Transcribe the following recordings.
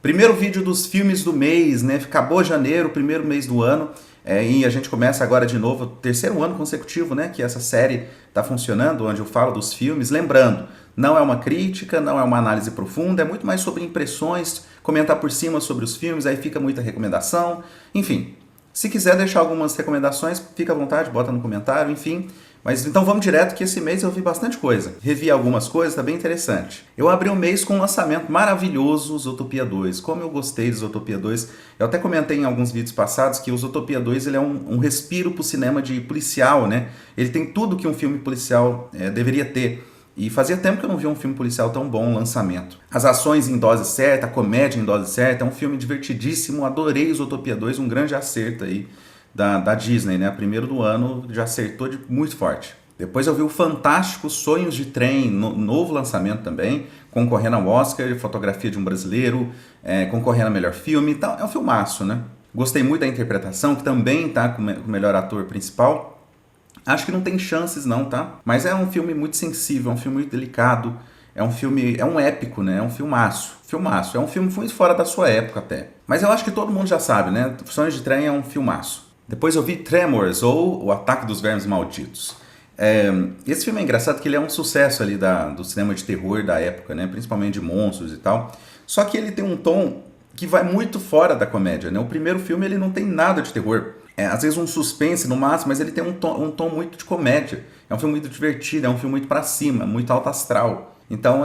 Primeiro vídeo dos filmes do mês, né? Acabou janeiro, primeiro mês do ano, e a gente começa agora de novo, terceiro ano consecutivo, né? Que essa série está funcionando, onde eu falo dos filmes. Lembrando, não é uma crítica, não é uma análise profunda, é muito mais sobre impressões, comentar por cima sobre os filmes, aí fica muita recomendação, enfim. Se quiser deixar algumas recomendações, fica à vontade, bota no comentário, enfim. Mas então vamos direto que esse mês eu vi bastante coisa. Revi algumas coisas, tá bem interessante. Eu abri o mês com um lançamento maravilhoso, Zootopia 2. Como eu gostei de Zootopia 2. Eu até comentei em alguns vídeos passados que o Zootopia 2 ele é um respiro pro cinema de policial, né? Ele tem tudo que um filme policial deveria ter. E fazia tempo que eu não via um filme policial tão bom, um lançamento. As ações em dose certa, a comédia em dose certa, é um filme divertidíssimo, adorei Zootopia 2, um grande acerto aí da Disney, né? Primeiro do ano, já acertou muito forte. Depois eu vi o fantástico Sonhos de Trem, novo lançamento também, concorrendo ao Oscar, fotografia de um brasileiro, concorrendo a melhor filme, então é um filmaço, né? Gostei muito da interpretação, que também tá com o melhor ator principal. Acho que não tem chances não, tá? Mas é um filme muito sensível, é um filme muito delicado, é um épico, né? É um filmaço, filmaço. É um filme muito fora da sua época até. Mas eu acho que todo mundo já sabe, né? Sonhos de Trem é um filmaço. Depois eu vi Tremors, ou O Ataque dos Vermes Malditos. Esse filme é engraçado que ele é um sucesso ali do cinema de terror da época, né? Principalmente de monstros e tal. Só que ele tem um tom que vai muito fora da comédia, né? O primeiro filme ele não tem nada de terror. Às vezes um suspense no máximo, mas ele tem um tom muito de comédia. É um filme muito divertido, é um filme muito pra cima, muito alto astral. Então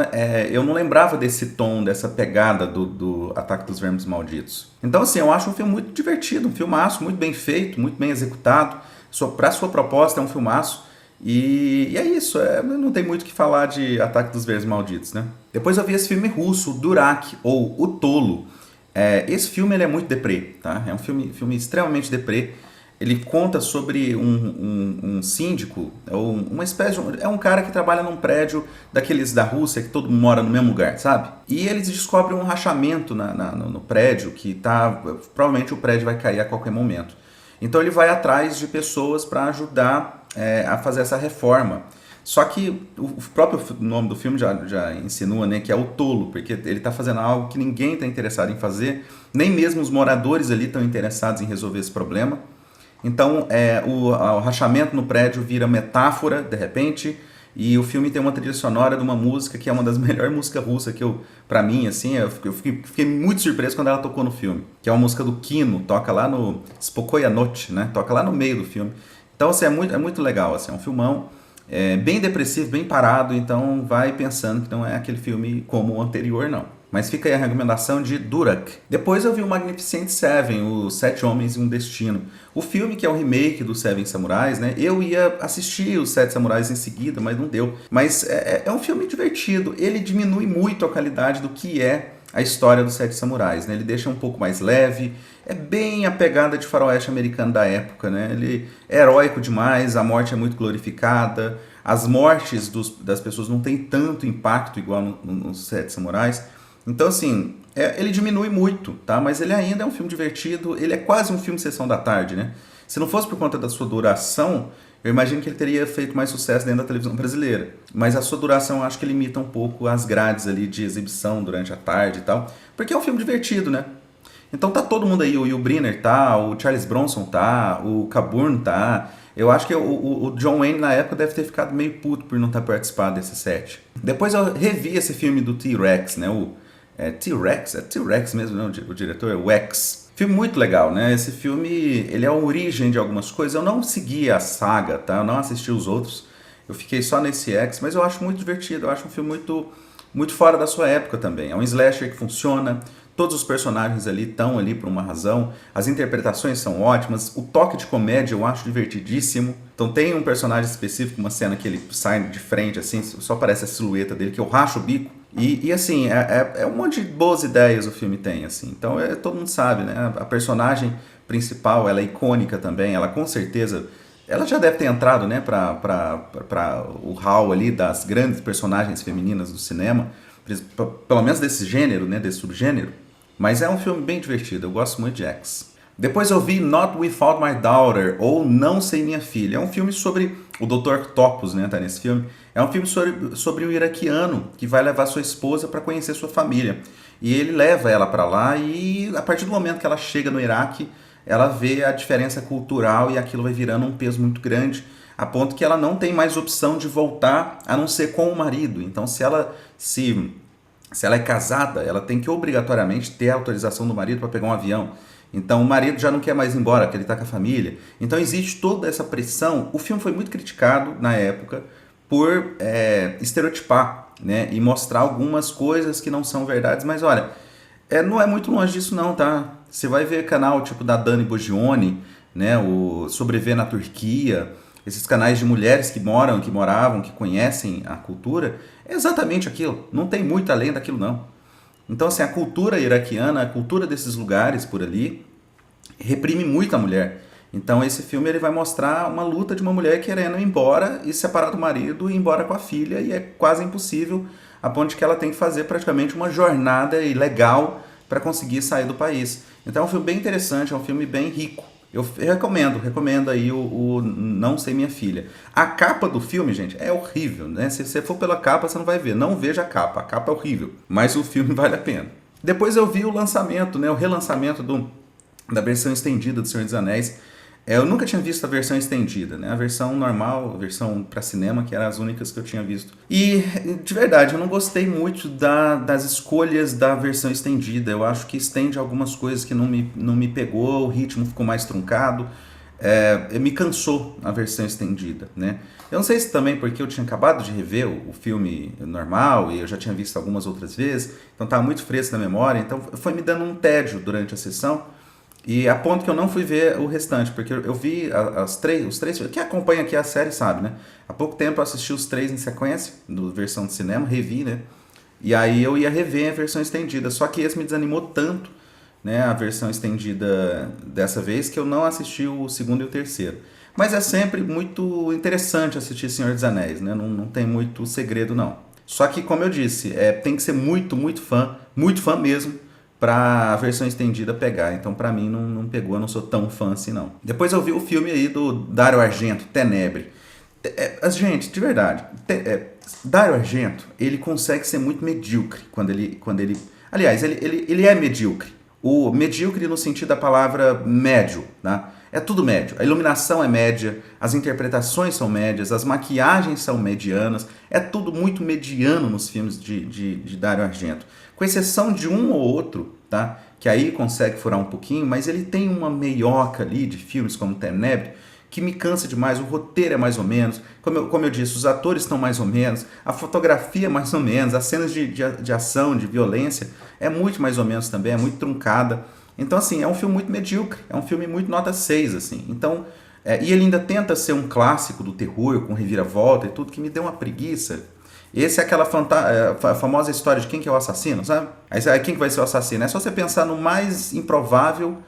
eu não lembrava desse tom, dessa pegada do Ataque dos Vermes Malditos. Então assim, eu acho um filme muito divertido, um filmaço, muito bem feito, muito bem executado. Pra sua proposta é um filmaço. E é isso, não tem muito o que falar de Ataque dos Vermes Malditos, né? Depois eu vi esse filme russo, Durak, ou O Tolo. Esse filme ele é muito deprê, tá? É um filme extremamente deprê. Ele conta sobre um síndico, ou uma espécie é um cara que trabalha num prédio daqueles da Rússia, que todo mundo mora no mesmo lugar, sabe? E eles descobrem um rachamento no prédio, que provavelmente o prédio vai cair a qualquer momento. Então ele vai atrás de pessoas para ajudar a fazer essa reforma. Só que o próprio nome do filme já insinua, né, que é o tolo, porque ele está fazendo algo que ninguém está interessado em fazer, nem mesmo os moradores ali estão interessados em resolver esse problema. Então o rachamento no prédio vira metáfora, de repente, e o filme tem uma trilha sonora de uma música que é uma das melhores músicas russas que pra mim, assim, eu fiquei muito surpreso quando ela tocou no filme, que é uma música do Kino, toca lá no Spokoya Noche, né, toca lá no meio do filme. Então, assim, é muito legal, assim, é um filmão. Bem depressivo, bem parado, então vai pensando que não é aquele filme como o anterior, não. Mas fica aí a recomendação de Durak. Depois eu vi o Magnificent Seven, Os Sete Homens e um Destino. O filme que é o remake dos Seven Samurais, né? Eu ia assistir os Sete Samurais em seguida, mas não deu. Mas é um filme divertido. Ele diminui muito a qualidade do que é a história dos Sete Samurais, né? Ele deixa um pouco mais leve, é bem a pegada de faroeste americano da época, né? Ele é heróico demais, a morte é muito glorificada, as mortes das pessoas não tem tanto impacto igual nos Sete Samurais. Então, assim, ele diminui muito, tá? Mas ele ainda é um filme divertido, ele é quase um filme Sessão da Tarde, né? Se não fosse por conta da sua duração, eu imagino que ele teria feito mais sucesso dentro da televisão brasileira. Mas a sua duração eu acho que limita um pouco as grades ali de exibição durante a tarde e tal. Porque é um filme divertido, né? Então tá todo mundo aí, o Yul Brynner tá, o Charles Bronson tá, o Coburn tá. Eu acho que o John Wayne na época deve ter ficado meio puto por não estar participado desse set. Depois eu revi esse filme do T-Rex, né? T-Rex? É T-Rex mesmo, não? O diretor é o X. Filme muito legal, né? Esse filme, ele é a origem de algumas coisas. Eu não segui a saga, tá? Eu não assisti os outros. Eu fiquei só nesse X, mas eu acho muito divertido. Eu acho um filme muito fora da sua época também. É um slasher que funciona. Todos os personagens ali estão ali por uma razão. As interpretações são ótimas. O toque de comédia eu acho divertidíssimo. Então tem um personagem específico, uma cena que ele sai de frente, assim, só aparece a silhueta dele, que eu racho o bico. E assim, é um monte de boas ideias o filme tem, assim. Então todo mundo sabe, né? A personagem principal, ela é icônica também. Ela com certeza, ela já deve ter entrado, né, para o hall ali das grandes personagens femininas do cinema. Pelo menos desse gênero, né, desse subgênero. Mas é um filme bem divertido, eu gosto muito de X. Depois eu vi Not Without My Daughter, ou Não Sem Minha Filha. É um filme sobre o Dr. Octopus, né, tá nesse filme. É um filme sobre um iraquiano que vai levar sua esposa para conhecer sua família. E ele leva ela para lá e a partir do momento que ela chega no Iraque, ela vê a diferença cultural e aquilo vai virando um peso muito grande, a ponto que ela não tem mais opção de voltar a não ser com o marido. Então, se ela é casada, ela tem que obrigatoriamente ter a autorização do marido para pegar um avião. Então o marido já não quer mais ir embora, porque ele está com a família. Então existe toda essa pressão. O filme foi muito criticado na época por estereotipar, né, e mostrar algumas coisas que não são verdades. Mas olha, não é muito longe disso não, tá? Você vai ver canal tipo da Dani Boggioni, né, o Sobreviver na Turquia, esses canais de mulheres que moravam, que conhecem a cultura, é exatamente aquilo. Não tem muito além daquilo não. Então, assim, a cultura iraquiana, a cultura desses lugares por ali, reprime muito a mulher. Então, esse filme ele vai mostrar uma luta de uma mulher querendo ir embora e separar do marido e ir embora com a filha, e é quase impossível, a ponto de que ela tem que fazer praticamente uma jornada ilegal para conseguir sair do país. Então, é um filme bem interessante, é um filme bem rico. Eu recomendo aí o Não Sei Minha Filha. A capa do filme, gente, é horrível, né? Se você for pela capa, você não vai ver. Não veja a capa é horrível, mas o filme vale a pena. Depois eu vi o lançamento, né? O relançamento da versão estendida do Senhor dos Anéis. Eu nunca tinha visto a versão estendida, né? A versão normal, a versão para cinema, que eram as únicas que eu tinha visto. E, de verdade, eu não gostei muito das escolhas da versão estendida. Eu acho que estende algumas coisas que não me pegou, o ritmo ficou mais truncado. Me cansou a versão estendida, né? Eu não sei se também porque eu tinha acabado de rever o filme normal e eu já tinha visto algumas outras vezes, então estava muito fresco na memória, então foi me dando um tédio durante a sessão. E a ponto que eu não fui ver o restante, porque eu vi os três, quem acompanha aqui a série sabe, né? Há pouco tempo eu assisti os três em sequência, versão de cinema, revi, né? E aí eu ia rever a versão estendida, só que esse me desanimou tanto, né? A versão estendida dessa vez, que eu não assisti o segundo e o terceiro. Mas é sempre muito interessante assistir Senhor dos Anéis, né? Não tem muito segredo, não. Só que, como eu disse, tem que ser muito fã mesmo, pra versão estendida pegar. Então, pra mim, não pegou, eu não sou tão fã assim, não. Depois eu vi o filme aí do Dario Argento, Tenebre. Gente, de verdade, Dario Argento, ele consegue ser muito medíocre quando ele... Aliás, ele é medíocre. O medíocre no sentido da palavra médio, né? É tudo médio. A iluminação é média, as interpretações são médias, as maquiagens são medianas. É tudo muito mediano nos filmes de Dario Argento. Com exceção de um ou outro, tá? Que aí consegue furar um pouquinho, mas ele tem uma meioca ali de filmes como Tenebre, que me cansa demais, o roteiro é mais ou menos, como eu disse, os atores estão mais ou menos, a fotografia é mais ou menos, as cenas de ação, de violência, é muito mais ou menos também, é muito truncada. Então, assim, é um filme muito medíocre, é um filme muito nota 6, assim. Então, e ele ainda tenta ser um clássico do terror, com reviravolta e tudo, que me deu uma preguiça. Esse é aquela famosa história de quem que é o assassino, sabe? Aí quem que vai ser o assassino? É só você pensar no mais improvável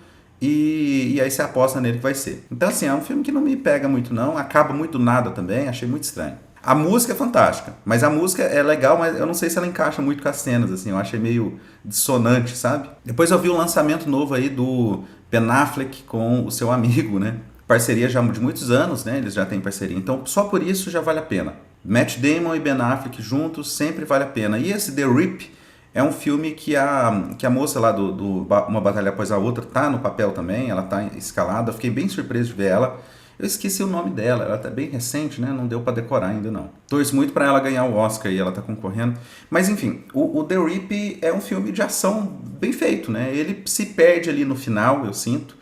e aí você aposta nele que vai ser. Então, assim, é um filme que não me pega muito, não. Acaba muito nada também, achei muito estranho. A música é fantástica, mas a música é legal, mas eu não sei se ela encaixa muito com as cenas, assim, eu achei meio dissonante, sabe? Depois eu vi o lançamento novo aí do Ben Affleck com o seu amigo, né? Parceria já de muitos anos, né? Eles já têm parceria, então só por isso já vale a pena. Matt Damon e Ben Affleck juntos sempre vale a pena. E esse The Rip é um filme que a moça lá do Uma Batalha Após a Outra tá no papel também, ela tá escalada, eu fiquei bem surpreso de ver ela. Eu esqueci o nome dela, ela tá bem recente, né? Não deu pra decorar ainda, não. Torço muito pra ela ganhar o Oscar e ela tá concorrendo. Mas enfim, o The Rip é um filme de ação bem feito, né? Ele se perde ali no final, eu sinto.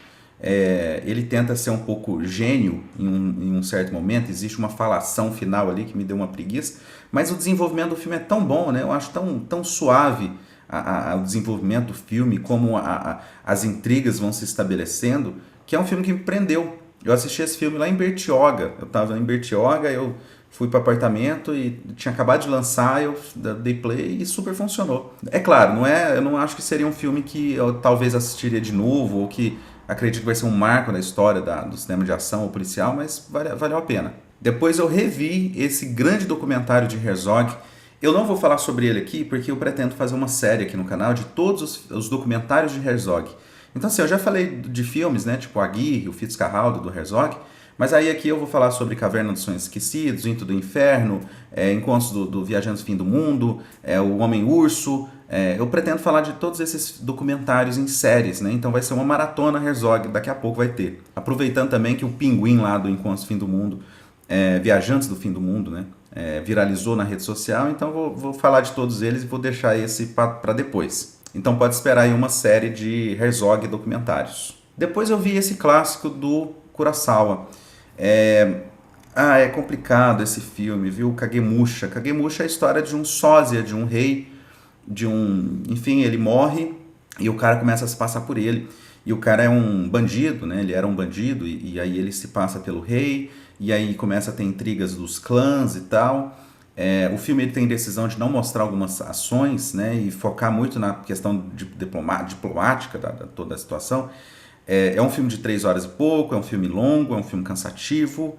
Ele tenta ser um pouco gênio em um certo momento, existe uma falação final ali que me deu uma preguiça, mas o desenvolvimento do filme é tão bom, né? Eu acho tão suave o desenvolvimento do filme, como as intrigas vão se estabelecendo, que é um filme que me prendeu. Eu assisti esse filme lá em Bertioga, eu estava em Bertioga, eu fui para o apartamento e tinha acabado de lançar, eu dei play e super funcionou. É claro, eu não acho que seria um filme que eu talvez assistiria de novo, ou que acredito que vai ser um marco na história do cinema de ação ou policial, mas valeu a pena. Depois eu revi esse grande documentário de Herzog. Eu não vou falar sobre ele aqui, porque eu pretendo fazer uma série aqui no canal de todos os documentários de Herzog. Então, assim, eu já falei de filmes, né, tipo Aguirre, o Fitzcarraldo, do Herzog, mas aí aqui eu vou falar sobre Caverna dos Sonhos Esquecidos, Into do Inferno, Encontros do Viajante do Fim do Mundo, o Homem-Urso, Eu pretendo falar de todos esses documentários em séries, né? Então vai ser uma maratona Herzog, daqui a pouco vai ter. Aproveitando também que o Pinguim lá do Encontro Fim do Mundo, Viajantes do Fim do Mundo, né? Viralizou na rede social, então vou falar de todos eles e vou deixar esse para depois. Então pode esperar aí uma série de Herzog documentários. Depois eu vi esse clássico do Kurosawa. É complicado esse filme, viu? Kagemusha. Kagemusha é a história de um sósia, de um rei, enfim, ele morre e o cara começa a se passar por ele. E o cara é um bandido, né? Ele era um bandido e aí ele se passa pelo rei e aí começa a ter intrigas dos clãs e tal. O filme ele tem decisão de não mostrar algumas ações, né? E focar muito na questão diplomática da toda a situação. É um filme de 3 horas e pouco, é um filme longo, é um filme cansativo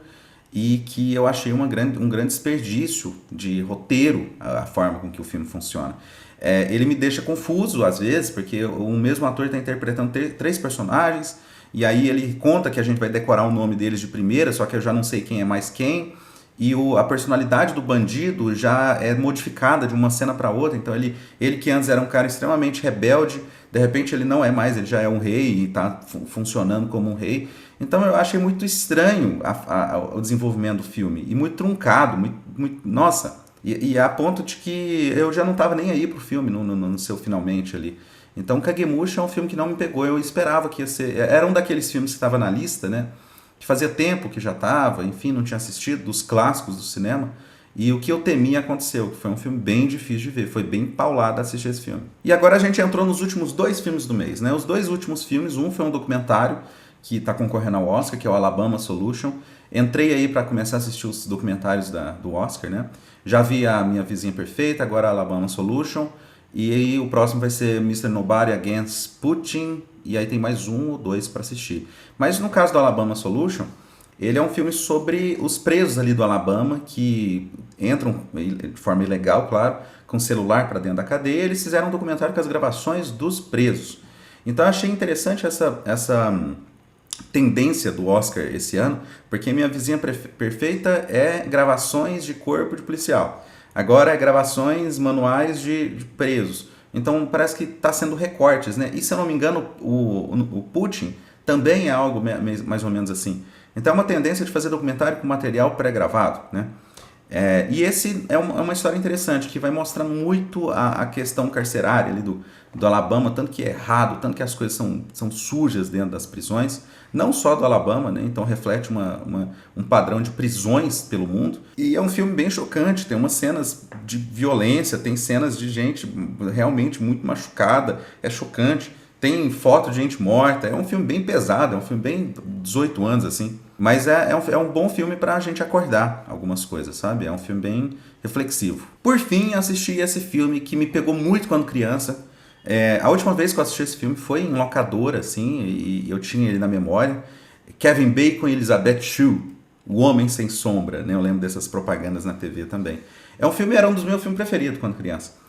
e que eu achei um grande desperdício de roteiro a forma com que o filme funciona. Ele me deixa confuso às vezes, porque o mesmo ator está interpretando 3 personagens e aí ele conta que a gente vai decorar o nome deles de primeira, só que eu já não sei quem é mais quem. E a personalidade do bandido já é modificada de uma cena para outra. Então ele que antes era um cara extremamente rebelde, de repente ele não é mais, ele já é um rei e está funcionando como um rei. Então eu achei muito estranho o desenvolvimento do filme e muito truncado, nossa. E a ponto de que eu já não estava nem aí pro filme no seu finalmente ali. Então Kagemusha é um filme que não me pegou, eu esperava que ia ser... Era um daqueles filmes que estava na lista, né? Que fazia tempo que já estava, enfim, não tinha assistido, dos clássicos do cinema. E o que eu temia aconteceu, que foi um filme bem difícil de ver, foi bem paulado assistir esse filme. E agora a gente entrou nos últimos 2 filmes do mês, né? Os 2 últimos filmes, um foi um documentário que está concorrendo ao Oscar, que é o Alabama Solution. Entrei aí para começar a assistir os documentários do Oscar, né? Já vi a Minha Vizinha Perfeita, agora a Alabama Solution. E aí o próximo vai ser Mr. Nobody Against Putin, e aí tem mais 1 ou 2 para assistir. Mas no caso do Alabama Solution, ele é um filme sobre os presos ali do Alabama que entram de forma ilegal, claro, com celular para dentro da cadeia. Eles fizeram um documentário com as gravações dos presos. Então eu achei interessante essa tendência do Oscar esse ano, porque Minha Vizinha Perfeita é gravações de corpo de policial. Agora é gravações manuais de presos. Então parece que está sendo recortes, né? E se eu não me engano, o Putin também é algo mais ou menos assim. Então é uma tendência de fazer documentário com material pré-gravado, né? E esse é uma história interessante, que vai mostrar muito a questão carcerária ali do Alabama, tanto que é errado, tanto que as coisas são sujas dentro das prisões, não só do Alabama, né? Então reflete um padrão de prisões pelo mundo. E é um filme bem chocante, tem umas cenas de violência, tem cenas de gente realmente muito machucada, é chocante. Tem foto de gente morta, é um filme bem pesado, é um filme bem 18 anos, assim. Mas é um bom filme pra gente acordar algumas coisas, sabe? É um filme bem reflexivo. Por fim, assisti esse filme que me pegou muito quando criança. A última vez que eu assisti esse filme foi em locadora, assim, e eu tinha ele na memória. Kevin Bacon e Elizabeth Shue, O Homem Sem Sombra, né? Eu lembro dessas propagandas na TV também. Era um dos meus filmes preferidos quando criança.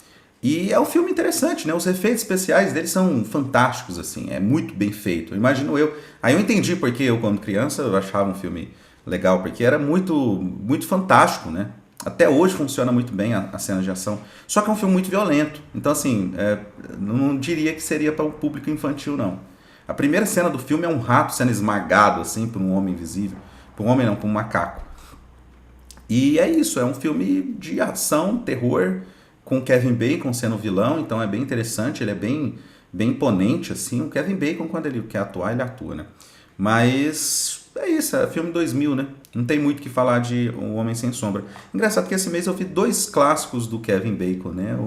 E é um filme interessante, né? Os efeitos especiais dele são fantásticos, assim, é muito bem feito. Imagino eu. Aí eu entendi porque eu, quando criança, eu achava um filme legal, porque era muito, muito fantástico, né? Até hoje funciona muito bem a cena de ação. Só que é um filme muito violento. Então, assim, não diria que seria para o público infantil, não. A primeira cena do filme é um rato sendo esmagado, assim, por um homem invisível. Por um homem não, por um macaco. E é isso, é um filme de ação, terror, com Kevin Bacon sendo vilão, então é bem interessante, ele é bem imponente, assim. O Kevin Bacon, quando ele quer atuar, ele atua, né? Mas é isso, é filme 2000, né? Não tem muito o que falar de O Homem Sem Sombra. Engraçado que esse mês eu vi 2 clássicos do Kevin Bacon, né?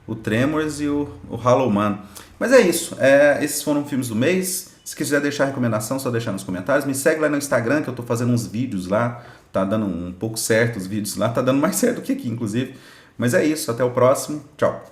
O Tremors e o Hollow Man. Mas é isso, esses foram filmes do mês. Se quiser deixar recomendação, só deixar nos comentários. Me segue lá no Instagram, que eu tô fazendo uns vídeos lá. Tá dando um pouco certo os vídeos lá, tá dando mais certo do que aqui, inclusive. Mas é isso, até o próximo. Tchau.